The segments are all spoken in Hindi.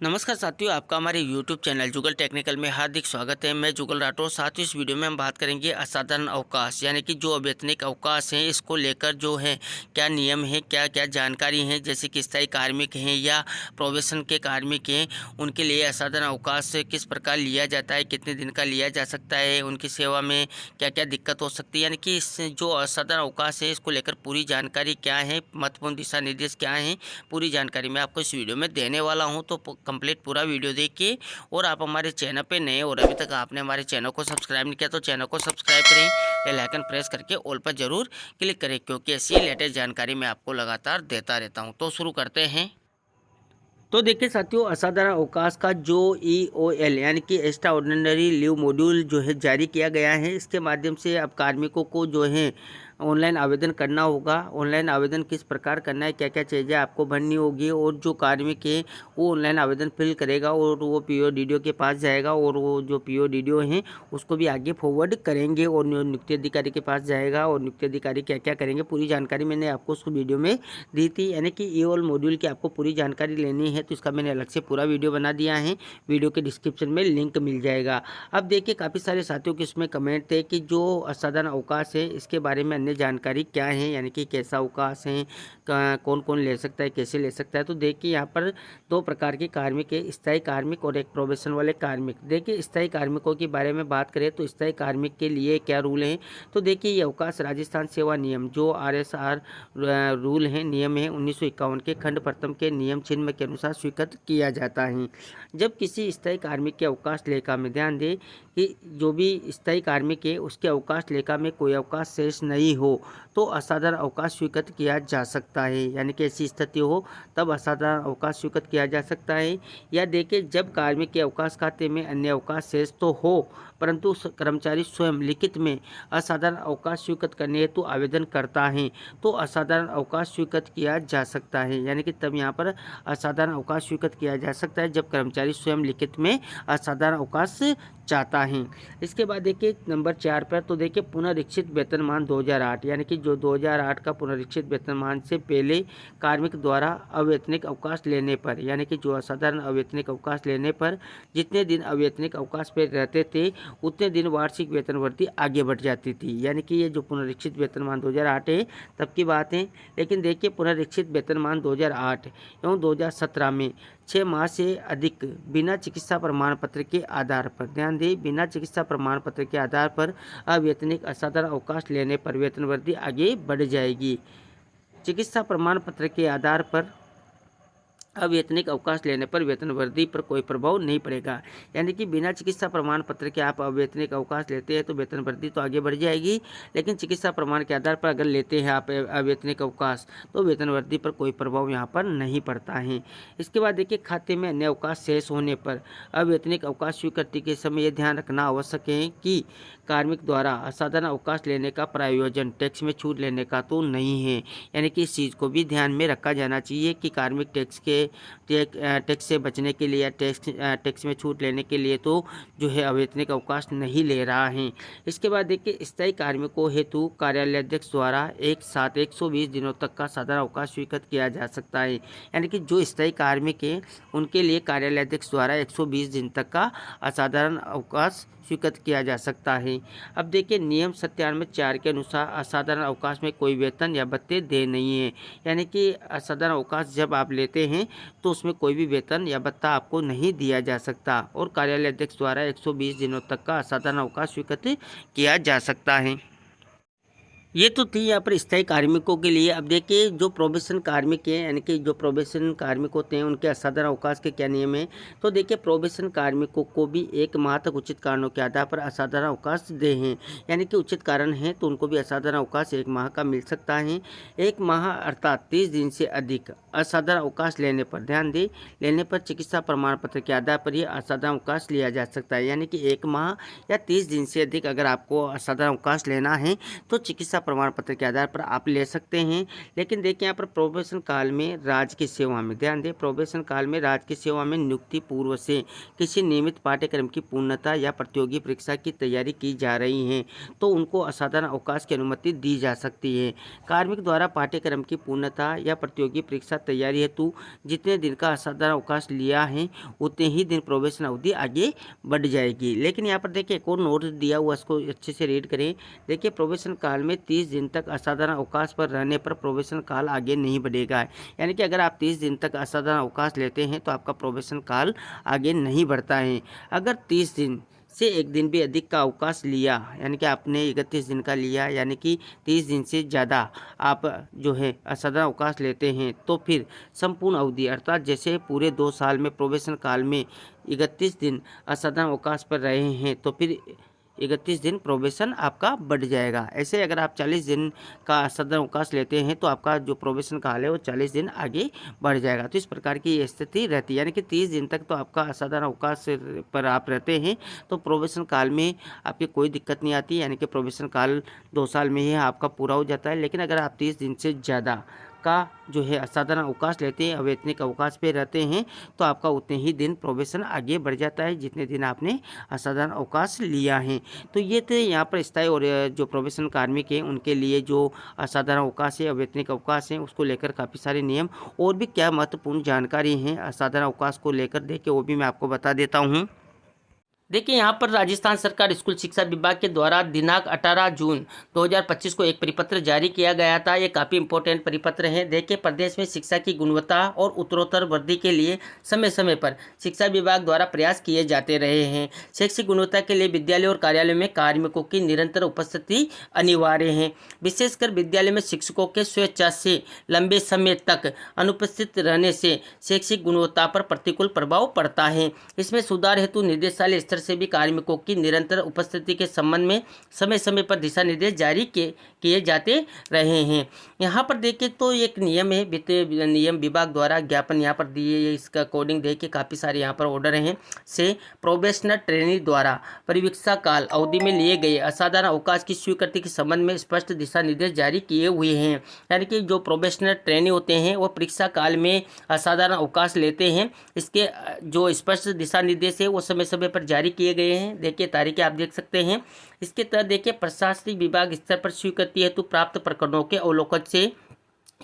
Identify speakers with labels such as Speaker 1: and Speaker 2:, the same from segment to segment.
Speaker 1: नमस्कार साथियों, आपका हमारे YouTube चैनल जुगल टेक्निकल में हार्दिक स्वागत है। मैं जुगल राठौर। साथियों, इस वीडियो में हम बात करेंगे असाधारण अवकाश यानी कि जो अवैतनिक अवकाश हैं, इसको लेकर जो है क्या नियम है, क्या क्या जानकारी है। जैसे कि स्थायी कार्मिक हैं या प्रोबेशन के कार्मिक हैं, उनके लिए असाधारण अवकाश किस प्रकार लिया जाता है, कितने दिन का लिया जा सकता है, उनकी सेवा में क्या क्या दिक्कत हो सकती है। यानी कि इस जो असाधारण अवकाश है, इसको लेकर पूरी जानकारी क्या है, महत्वपूर्ण दिशा निर्देश क्या हैं, पूरी जानकारी मैं आपको इस वीडियो में देने वाला हूं। तो कंप्लीट पूरा वीडियो देखिए। और आप हमारे चैनल पे नए और अभी तक आपने हमारे चैनल को सब्सक्राइब नहीं किया तो चैनल को सब्सक्राइब करें, बेल आइकन प्रेस करके ऑल पर जरूर क्लिक करें, क्योंकि ऐसी लेटेस्ट जानकारी मैं आपको लगातार देता रहता हूं। तो शुरू करते हैं। तो देखिए साथियों, असाधारण अवकाश का जो EOL यानी कि एक्स्ट्रा ऑर्डिनरी लीव मॉड्यूल जो है जारी किया गया है, इसके माध्यम से अब कार्मिकों को जो है ऑनलाइन आवेदन करना होगा। ऑनलाइन आवेदन किस प्रकार करना है, क्या क्या चीज़ें आपको भरनी होगी, और जो कार्मिक है वो ऑनलाइन आवेदन फिल करेगा और वो PO के पास जाएगा, और वो जो PO हैं उसको भी आगे फॉरवर्ड करेंगे और नियुक्ति अधिकारी के पास जाएगा, और नियुक्ति अधिकारी क्या क्या करेंगे पूरी जानकारी मैंने आपको उस वीडियो में दी थी। यानी कि EOL मॉड्यूल की आपको पूरी जानकारी लेनी है तो इसका मैंने अलग से पूरा वीडियो बना दिया है, वीडियो के डिस्क्रिप्शन में लिंक मिल जाएगा। अब देखिए, काफ़ी सारे साथियों के इसमें कमेंट थे कि जो असाधारण अवकाश है इसके बारे में अन्य जानकारी क्या है, यानी कि कैसा अवकाश है, कौन कौन ले सकता है, कैसे ले सकता है। तो देखिए, यहाँ पर दो प्रकार के कार्मिक है, स्थायी कार्मिक और एक प्रोबेशन वाले कार्मिक। देखिए, स्थायी कार्मिकों के बारे में बात करें तो स्थायी कार्मिक के लिए क्या रूल हैं। तो देखिए, ये अवकाश राजस्थान सेवा नियम जो RSR रूल है, नियम है 1951 के खंड प्रथम के नियम चिन्ह के अनुसार स्वीकृत किया जाता है। जब किसी स्थायी कार्मिक के अवकाश लेखा में, ध्यान दें कि जो भी स्थायी कार्मिक है उसके अवकाश लेखा में कोई अवकाश शेष नहीं हो तो असाधारण अवकाश स्वीकृत किया जा सकता है। यानी कि ऐसी स्थिति हो तब असाधारण अवकाश स्वीकृत किया जा सकता है। या देखिए, जब कार्मिक के अवकाश खाते में अन्य अवकाश शेष तो हो परंतु कर्मचारी स्वयं लिखित में असाधारण अवकाश स्वीकृत करने हेतु आवेदन करता है तो असाधारण अवकाश स्वीकृत किया जा सकता है। यानी कि तब यहाँ पर असाधारण अवकाश स्वीकृत किया जा सकता है जब कर्मचारी स्वयं लिखित में असाधारण अवकाश चाहता है। इसके बाद देखिए नंबर 4 पर, तो देखिए पुनरीक्षित वेतनमान 2008, यानी कि जो 2008 का पुनरीक्षित वेतनमान से पहले कार्मिक द्वारा अवैतनिक अवकाश लेने पर, यानी कि जो असाधारण अवैतनिक अवकाश लेने पर जितने दिन अवैतनिक अवकाश पर रहते थे उतने दिन वार्षिक वेतन वृद्धि आगे बढ़ जाती थी। यानी कि ये जो पुनरीक्षित वेतनमान 2008 है तब की बात है। लेकिन देखिए, पुनरीक्षित वेतनमान 2008 एवं 2017 में 6 माह से अधिक बिना चिकित्सा प्रमाण पत्र के आधार पर, ध्यान दें, बिना चिकित्सा प्रमाण पत्र के आधार पर अवैतनिक असाधारण अवकाश लेने पर वेतन वृद्धि आगे बढ़ जाएगी। चिकित्सा प्रमाण पत्र के आधार पर अवैतनिक अवकाश लेने पर वेतन वृद्धि पर कोई प्रभाव नहीं पड़ेगा। यानी कि बिना चिकित्सा प्रमाण पत्र के आप अवैतनिक अवकाश लेते हैं तो वेतन वृद्धि तो आगे बढ़ जाएगी, लेकिन चिकित्सा प्रमाण के आधार पर अगर लेते हैं आप अवैतनिक अवकाश तो वेतन वृद्धि पर कोई प्रभाव यहाँ पर नहीं पड़ता है। इसके बाद देखिए, खाते में अन्य अवकाश शेष होने पर अवैतनिक अवकाश स्वीकृति के समय यह ध्यान रखना आवश्यक है कि कार्मिक द्वारा असाधारण अवकाश लेने का प्रायोजन टैक्स में छूट लेने का तो नहीं है। यानी कि इस चीज़ को भी ध्यान में रखा जाना चाहिए कि कार्मिक टैक्स से बचने के लिए या टैक्स में छूट लेने के लिए तो जो है अवैतनिक अवकाश नहीं ले रहा है। इसके बाद देखिए, स्थायी कार्मिकों हेतु कार्यालयाध्यक्ष द्वारा एक साथ 120 दिनों तक का साधारण अवकाश स्वीकृत किया जा सकता है। यानी कि जो स्थायी कार्मिक हैं उनके लिए कार्यालयाध्यक्ष द्वारा 120 दिन तक का असाधारण अवकाश स्वीकृत किया जा सकता है। अब देखिए, नियम 97(4) के अनुसार असाधारण अवकाश में कोई वेतन या भत्ते दे नहीं है। यानी कि असाधारण अवकाश जब आप लेते हैं तो उसमें कोई भी वेतन या भत्ता आपको नहीं दिया जा सकता, और कार्यालय अध्यक्ष द्वारा 120 दिनों तक का असाधारण अवकाश स्वीकृत किया जा सकता है। ये तो थी यहाँ पर स्थायी कार्मिकों के लिए। अब देखिए, जो प्रोबेशन कार्मिक हैं, यानी कि जो प्रोबेशन कार्मिक होते हैं उनके असाधारण अवकाश के क्या नियम हैं। तो देखिए, प्रोबेशन कार्मिकों को भी 1 माह तक उचित कारणों के आधार पर असाधारण अवकाश दे हैं। यानी कि उचित कारण है तो उनको भी असाधारण अवकाश 1 माह का मिल सकता है। 1 माह अर्थात 30 दिन से अधिक असाधारण अवकाश लेने पर, ध्यान दें, लेने पर चिकित्सा प्रमाण पत्र के आधार पर यह असाधारण अवकाश लिया जा सकता है। यानी कि 1 माह या 30 दिन से अधिक अगर आपको असाधारण अवकाश लेना है तो चिकित्सा प्रमाण पत्र के आधार पर आप ले सकते हैं। लेकिन देखिए यहाँ पर प्रोबेशन काल में राज्य की सेवा में, ध्यान दें, प्रोबेशन काल में राज्य की सेवा में नियुक्ति पूर्व से किसी नियमित पाठ्यक्रम की पूर्णता या प्रतियोगी परीक्षा की तैयारी की जा रही है तो उनको असाधारण अवकाश की अनुमति दी जा सकती है। कार्मिक द्वारा पाठ्यक्रम की पूर्णता या प्रतियोगी परीक्षा तैयारी हेतु जितने दिन का असाधारण अवकाश लिया है उतने ही दिन प्रोबेशन अवधि आगे बढ़ जाएगी। लेकिन यहाँ पर देखिए एक और नोट दिया हुआ, इसको अच्छे से रीड करें। देखिए प्रोबेशन काल में 30 दिन तक असाधारण अवकाश पर रहने पर प्रोबेशन काल आगे नहीं बढ़ेगा। यानी कि अगर आप 30 दिन तक असाधारण अवकाश लेते हैं तो आपका प्रोबेशन काल आगे नहीं बढ़ता है। अगर 30 दिन से एक दिन भी अधिक का अवकाश लिया, यानी कि आपने 31 दिन का लिया, यानी कि 30 दिन से ज़्यादा आप जो है असाधारण अवकाश लेते हैं तो फिर संपूर्ण अवधि अर्थात जैसे पूरे 2 साल में प्रोबेशन काल में 31 दिन असाधारण अवकाश पर रहे हैं तो फिर 31 दिन प्रोबेशन आपका बढ़ जाएगा। ऐसे अगर आप 40 दिन का असाधारण अवकाश लेते हैं तो आपका जो प्रोबेशन काल है वो 40 दिन आगे बढ़ जाएगा। तो इस प्रकार की ये स्थिति रहती है, यानी कि 30 दिन तक तो आपका असाधारण अवकाश पर आप रहते हैं तो प्रोबेशन काल में आपकी कोई दिक्कत नहीं आती, यानी कि प्रोबेशन काल 2 साल में ही आपका पूरा हो जाता है। लेकिन अगर आप 30 दिन से ज़्यादा का जो है असाधारण अवकाश लेते हैं, अवैतनिक अवकाश पे रहते हैं तो आपका उतने ही दिन प्रोबेशन आगे बढ़ जाता है जितने दिन आपने असाधारण अवकाश लिया है। तो ये थे यहाँ पर स्थायी और जो प्रोबेशन कार्मिक हैं उनके लिए जो असाधारण अवकाश है, अवैतनिक अवकाश है, उसको लेकर काफ़ी सारे नियम और भी क्या महत्वपूर्ण जानकारी हैं असाधारण अवकाश को लेकर देखिए वो भी मैं आपको बता देता हूँ। देखिए यहाँ पर राजस्थान सरकार स्कूल शिक्षा विभाग के द्वारा दिनांक 18 जून 2025 को एक परिपत्र जारी किया गया था। ये काफ़ी इंपॉर्टेंट परिपत्र है। देखिए प्रदेश में शिक्षा की गुणवत्ता और उत्तरोत्तर वृद्धि के लिए समय समय पर शिक्षा विभाग द्वारा प्रयास किए जाते रहे हैं। शैक्षिक गुणवत्ता के लिए विद्यालय और कार्यालयों में कार्मिकों की निरंतर उपस्थिति अनिवार्य है। विशेषकर विद्यालय में शिक्षकों के स्वेच्छा से लंबे समय तक अनुपस्थित रहने से शैक्षिक गुणवत्ता पर प्रतिकूल प्रभाव पड़ता है। इसमें सुधार हेतु निदेशालय स्तर से भी कार्मिकों की निरंतर उपस्थिति के संबंध में समय समय पर दिशा निर्देश जारी किए जाते रहे हैं। यहाँ पर देखें तो एक नियम है, वित्तीय नियम विभाग द्वारा ज्ञापन यहाँ पर दिए, इसका कोडिंग देखिए काफ़ी सारे यहाँ पर ऑर्डर हैं से प्रोबेशनर ट्रेनी द्वारा परीक्षा काल अवधि में लिए गए असाधारण अवकाश की स्वीकृति के संबंध में स्पष्ट दिशा निर्देश जारी किए हुए हैं। यानी कि जो प्रोबेशनर ट्रेनी होते हैं वो परीक्षा काल में असाधारण अवकाश लेते हैं, इसके जो स्पष्ट दिशा निर्देश है वो समय समय पर जारी किए गए हैं। देखिए तारीखें आप देख सकते हैं। इसके तहत देखिए प्रशासनिक विभाग स्तर पर स्वीकृति हेतु प्राप्त प्रकरणों के अवलोकन से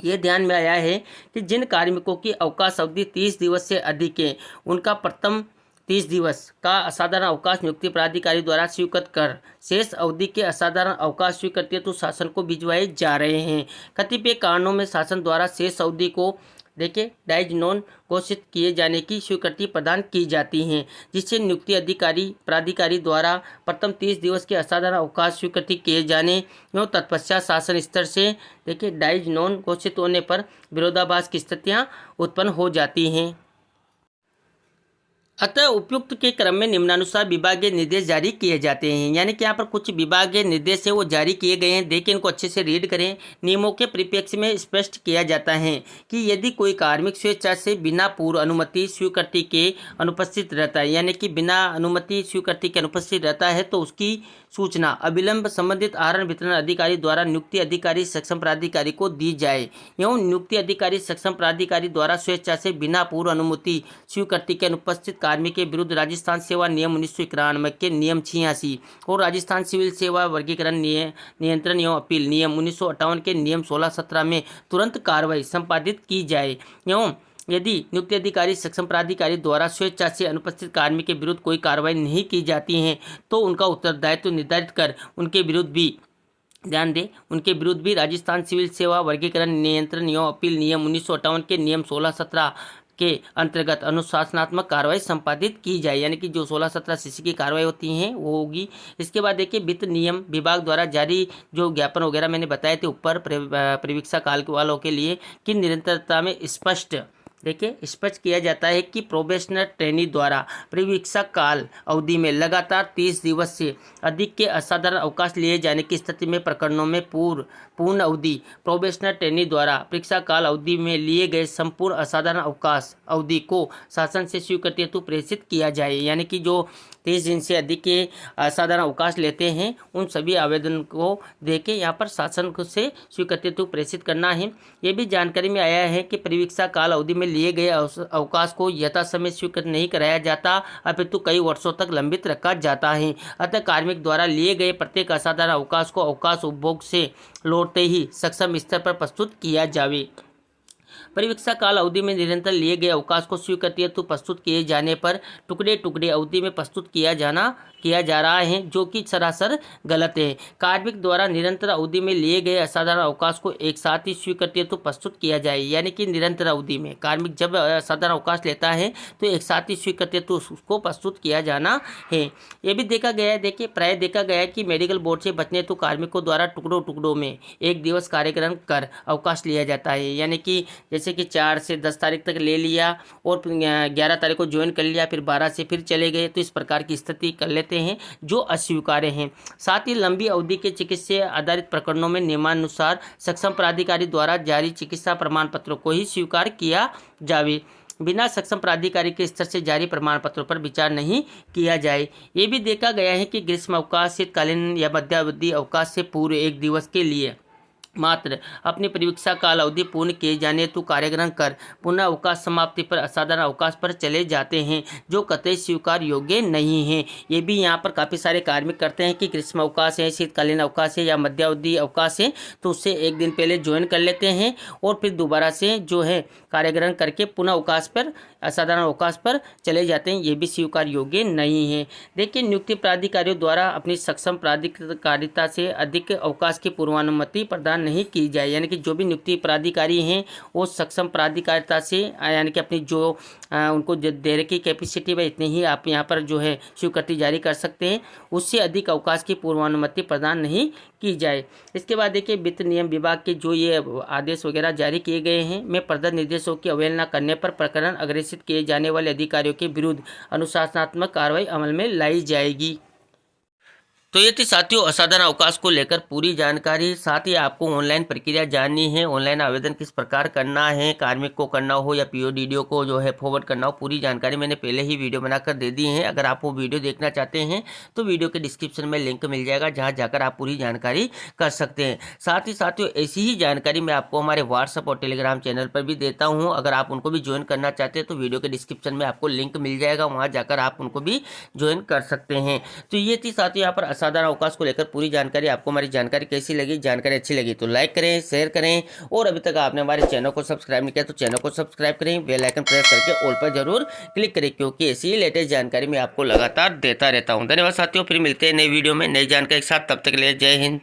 Speaker 1: ये ध्यान में आया है कि जिन कार्मिकों की अवकाश अवधि 30 दिवस से अधिक है उनका प्रथम 30 दिवस का असाधारण अवकाश नियुक्ति प्राधिकारी द्वारा स्वीकृत कर शेष अवधि के असाधारण अवकाश स्वीकृति हेतु शासन को भिजवाए जा रहे हैं। कतिपय कारणों में शासन द्वारा शेष अवधि को देखिए डाइज नॉन घोषित किए जाने की स्वीकृति प्रदान की जाती हैं, जिससे नियुक्ति अधिकारी प्राधिकारी द्वारा प्रथम 30 दिवस के असाधारण अवकाश स्वीकृति किए जाने एवं तत्पश्चात शासन स्तर से देखिए डाइज नॉन घोषित होने पर विरोधाभास की स्थितियां उत्पन्न हो जाती हैं। अतः उपयुक्त के क्रम में निम्नानुसार विभागीय निर्देश जारी किए जाते हैं। यानी कि यहाँ पर कुछ विभागीय निर्देश है वो जारी किए गए हैं। देखिए इनको अच्छे से रीड करें। नियमों के परिप्रेक्ष्य में स्पष्ट किया जाता है कि यदि कोई कार्मिक स्वेच्छा से बिना पूर्व अनुमति स्वीकृति के अनुपस्थित रहता है, यानी कि बिना अनुमति स्वीकृति के अनुपस्थित रहता है तो उसकी सूचना अविलंब संबंधित आहरण वितरण अधिकारी द्वारा नियुक्ति अधिकारी सक्षम प्राधिकारी को दी जाए एवं नियुक्ति अधिकारी सक्षम प्राधिकारी द्वारा स्वेच्छा से बिना पूर्व अनुमति स्वीकृति के अनुपस्थित कार्मिक के विरुद्ध राजस्थान सेवा नियम 1991 के नियम 86 और राजस्थान सिविल सेवा वर्गीकरण नियंत्रण एवं अपील नियम 1958 के नियम 16-17 में तुरंत कार्रवाई संपादित की जाए एवं यदि नियुक्ति अधिकारी सक्षम प्राधिकारी द्वारा स्वेच्छा से अनुपस्थित कार्मिक के विरुद्ध कोई कार्रवाई नहीं की जाती है तो उनका उत्तरदायित्व निर्धारित कर उनके विरुद्ध भी ध्यान दें उनके विरुद्ध भी राजस्थान सिविल सेवा वर्गीकरण नियंत्रण एवं अपील नियम 1958 के नियम 16-17 के अंतर्गत अनुशासनात्मक कार्रवाई संपादित की जाए। यानी कि जो 16-17 सीसी की कार्रवाई होती हैं वो होगी। इसके बाद देखिए वित्त नियम विभाग द्वारा जारी जो ज्ञापन वगैरह मैंने बताए थे ऊपर परीक्षा काल वालों के लिए कि निरंतरता में स्पष्ट देखिए स्पष्ट किया जाता है कि प्रोबेशनर ट्रेनी द्वारा परिवीक्षा काल अवधि में लगातार 30 दिवस से अधिक के असाधारण अवकाश लिए जाने की स्थिति में प्रकरणों में पूर्ण अवधि प्रोबेशनर ट्रेनी द्वारा परीक्षा काल अवधि में लिए गए संपूर्ण असाधारण अवकाश अवधि को शासन से स्वीकृति हेतु प्रेषित किया जाए। यानी कि जो 30 दिन से अधिक के असाधारण अवकाश लेते हैं उन सभी आवेदन को देके यहाँ पर शासन से स्वीकृति हेतु प्रेषित करना है। ये भी जानकारी में आया है कि परिवीक्षा काल अवधि में लिए गए अवकाश को यथा समय स्वीकृत नहीं कराया जाता अपितु कई वर्षों तक लंबित रखा जाता है। अतः कार्मिक द्वारा लिए गए प्रत्येक असाधारण अवकाश को अवकाश उपभोग से लौटते ही सक्षम स्तर पर प्रस्तुत किया जावे। परिवीक्षा काल अवधि में निरंतर लिए गए अवकाश को स्वीकृति हेतु प्रस्तुत किए जाने पर टुकड़े टुकड़े अवधि में प्रस्तुत किया जा रहा है, जो कि सरासर गलत है। कार्मिक द्वारा निरंतर अवधि में लिए गए असाधारण अवकाश को एक साथ ही स्वीकृति हेतु प्रस्तुत किया जाए। यानी कि निरंतर अवधि में कार्मिक जब असाधारण अवकाश लेता है तो एक साथ ही स्वीकृति हेतु उसको प्रस्तुत किया जाना है। ये भी देखा गया है, देखिए प्राय देखा गया है कि मेडिकल बोर्ड से बचने हेतु कार्मिकों द्वारा टुकड़ों में 1 दिवस कार्यक्रम कर अवकाश लिया जाता है। यानी कि जैसे कि 4 से 10 तारीख तक ले लिया और 11 तारीख को ज्वाइन कर लिया, फिर 12 से फिर चले गए, तो इस प्रकार की स्थिति कर लेते हैं जो अस्वीकार्य हैं। साथ ही लंबी अवधि के चिकित्सा आधारित प्रकरणों में नियमानुसार सक्षम प्राधिकारी द्वारा जारी चिकित्सा प्रमाण पत्रों को ही स्वीकार किया जावे, बिना सक्षम प्राधिकारी के स्तर से जारी प्रमाण पत्रों पर विचार नहीं किया जाए। ये भी देखा गया है कि ग्रीष्म अवकाश, शीतकालीन या मध्यावधि अवकाश से पूर्व 1 दिवस के लिए मात्र अपनी परिवीक्षा काल अवधि पूर्ण किए जाने हेतु कार्यक्रम कर पुनः अवकाश समाप्ति पर असाधारण अवकाश पर चले जाते हैं, जो कतई स्वीकार योग्य नहीं है। ये भी यहाँ पर काफ़ी सारे कार्मिक करते हैं कि ग्रीष्म अवकाश है, शीतकालीन अवकाश है या मध्यावधि अवकाश है, तो उससे 1 दिन पहले ज्वाइन कर लेते हैं और फिर दोबारा से जो है कार्यग्रहण करके पुनः अवकाश पर असाधारण अवकाश पर चले जाते हैं। ये भी स्वीकार योग्य नहीं है। देखिए नियुक्ति प्राधिकारियों द्वारा अपनी सक्षम प्राधिकारिता से अधिक अवकाश की पूर्वानुमति प्रदान नहीं की जाए। यानी कि जो भी नियुक्ति प्राधिकारी हैं वो सक्षम प्राधिकारिता से यानी कि अपनी जो उनको देने की कैपेसिटी है इतनी ही आप यहाँ पर जो है स्वीकृति जारी कर सकते हैं, उससे अधिक अवकाश की पूर्वानुमति प्रदान नहीं की जाए। इसके बाद देखिए वित्त नियम विभाग के जो ये आदेश वगैरह जारी किए गए हैं में प्रदत्त निर्देशों की अवहेलना करने पर प्रकरण अग्रेसित किए जाने वाले अधिकारियों के विरुद्ध अनुशासनात्मक कार्रवाई अमल में लाई जाएगी। तो ये थी साथियों असाधारण अवकाश को लेकर पूरी जानकारी। साथ ही आपको ऑनलाइन प्रक्रिया जाननी है, ऑनलाइन आवेदन किस प्रकार करना है, कार्मिक को करना हो या पीओडीडीओ को जो है फॉरवर्ड करना हो, पूरी जानकारी मैंने पहले ही वीडियो बनाकर दे दी है। अगर आप वो वीडियो देखना चाहते हैं तो वीडियो के डिस्क्रिप्शन में लिंक मिल जाएगा, जहाँ जाकर आप पूरी जानकारी कर सकते हैं। साथ ही साथियों ऐसी ही जानकारी मैं आपको हमारे व्हाट्सअप और टेलीग्राम चैनल पर भी देता हूँ। अगर आप उनको भी ज्वाइन करना चाहते हैं तो वीडियो के डिस्क्रिप्शन में आपको लिंक मिल जाएगा, वहाँ जाकर आप उनको भी ज्वाइन कर सकते हैं। तो ये थी साथियों यहाँ पर असाधारण अवकाश को लेकर पूरी जानकारी। आपको हमारी जानकारी कैसी लगी, जानकारी अच्छी लगी तो लाइक करें, शेयर करें, और अभी तक आपने हमारे चैनल को सब्सक्राइब नहीं किया तो चैनल को सब्सक्राइब करें, बेल आइकन प्रेस करके ऑल पर जरूर क्लिक करें, क्योंकि ऐसी ही लेटेस्ट जानकारी मैं आपको लगातार देता रहता हूं। धन्यवाद साथियों, फिर मिलते हैं नई वीडियो में नई जानकारी के साथ। तब तक के लिए जय हिंद।